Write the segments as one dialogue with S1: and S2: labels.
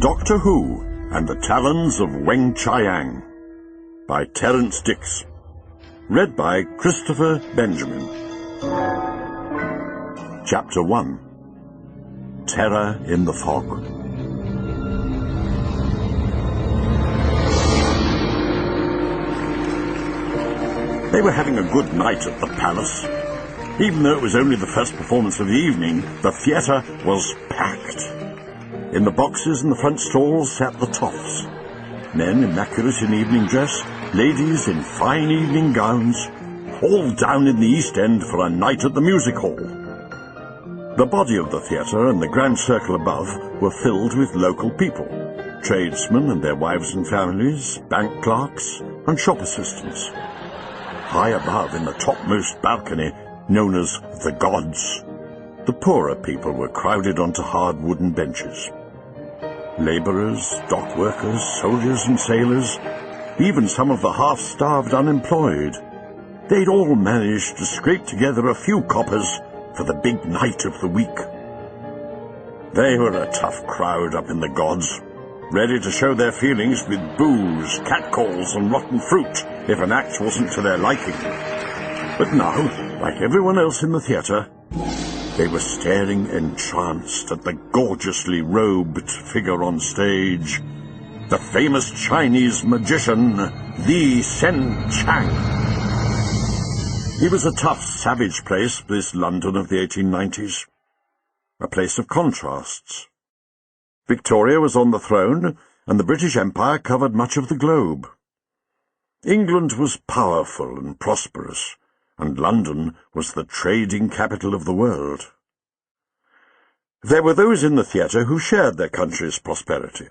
S1: Doctor Who and the Talons of Weng-Chiang by Terrance Dicks. Read by Christopher Benjamin. Chapter 1. Terror in the Fog. They were having a good night at the palace. Even though it was only the first performance of the evening, the theatre was packed. In the boxes in the front stalls sat the toffs. Men immaculate in evening dress, ladies in fine evening gowns, all down in the East End for a night at the music hall. The body of the theatre and the grand circle above were filled with local people, tradesmen and their wives and families, bank clerks and shop assistants. High above in the topmost balcony, known as the gods, the poorer people were crowded onto hard wooden benches. Labourers, dock workers, soldiers and sailors, even some of the half-starved unemployed, they'd all managed to scrape together a few coppers for the big night of the week. They were a tough crowd up in the gods, ready to show their feelings with booze, catcalls and rotten fruit if an act wasn't to their liking. But now, like everyone else in the theatre, they were staring entranced at the gorgeously robed figure on stage, the famous Chinese magician, the Chang. He was a tough, savage place, this London of the 1890s. A place of contrasts. Victoria was on the throne, and the British Empire covered much of the globe. England was powerful and prosperous, and London was the trading capital of the world. There were those in the theatre who shared their country's prosperity,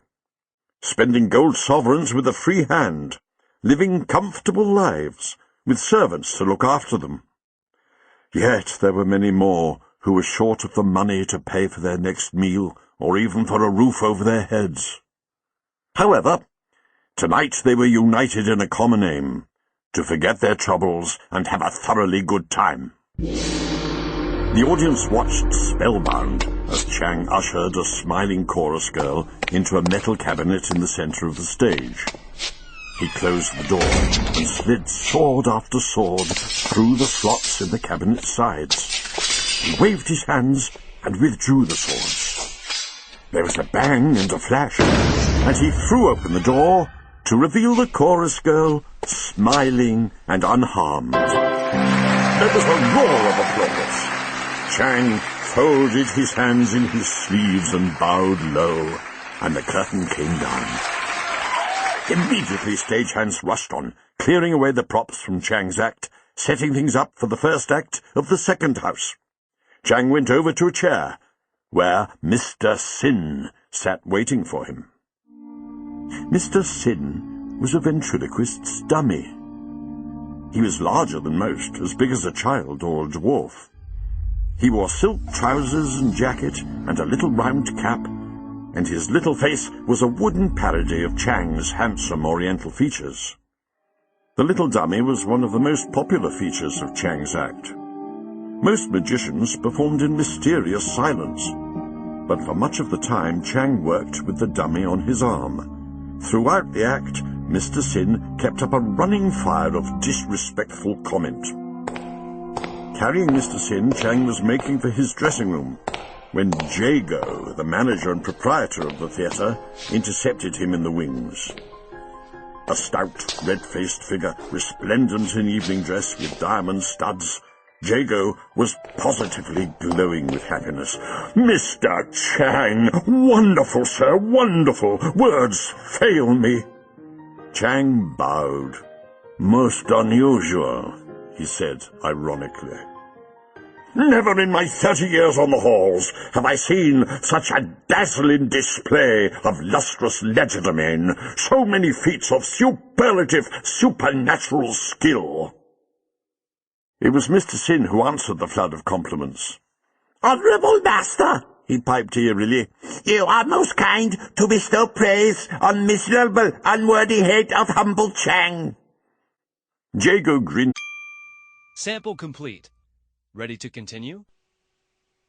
S1: spending gold sovereigns with a free hand, living comfortable lives, with servants to look after them. Yet there were many more who were short of the money to pay for their next meal, or even for a roof over their heads. However, tonight they were united in a common aim, to forget their troubles and have a thoroughly good time. The audience watched spellbound as Chang ushered a smiling chorus girl into a metal cabinet in the centre of the stage. He closed the door and slid sword after sword through the slots in the cabinet's sides. He waved his hands and withdrew the swords. There was a bang and a flash, and he threw open the door to reveal the chorus girl, smiling and unharmed. There was a roar of applause. Chang folded his hands in his sleeves and bowed low, and the curtain came down. Immediately stagehands rushed on, clearing away the props from Chang's act, setting things up for the first act of the second house. Chang went over to a chair, where Mr. Sin sat waiting for him. Mr. Sin was a ventriloquist's dummy. He was larger than most, as big as a child or a dwarf. He wore silk trousers and jacket and a little round cap, and his little face was a wooden parody of Chang's handsome oriental features. The little dummy was one of the most popular features of Chang's act. Most magicians performed in mysterious silence, but for much of the time Chang worked with the dummy on his arm. Throughout the act, Mr. Sin kept up a running fire of disrespectful comment. Carrying Mr. Sin, Chang was making for his dressing room, when Jago, the manager and proprietor of the theatre, intercepted him in the wings. A stout, red-faced figure, resplendent in evening dress with diamond studs, Jago was positively glowing with happiness. "Mr. Chang! Wonderful, sir, wonderful! Words fail me!" Chang bowed. "Most unusual," he said ironically. "Never in my 30 years on the halls have I seen such a dazzling display of lustrous legerdemain, so many feats of superlative, supernatural skill." It was Mr. Sin who answered the flood of compliments. "Honourable master," he piped eerily, "you are most kind to bestow praise on miserable, unworthy head of humble Chang." Jago grinned.
S2: Sample complete. Ready to continue?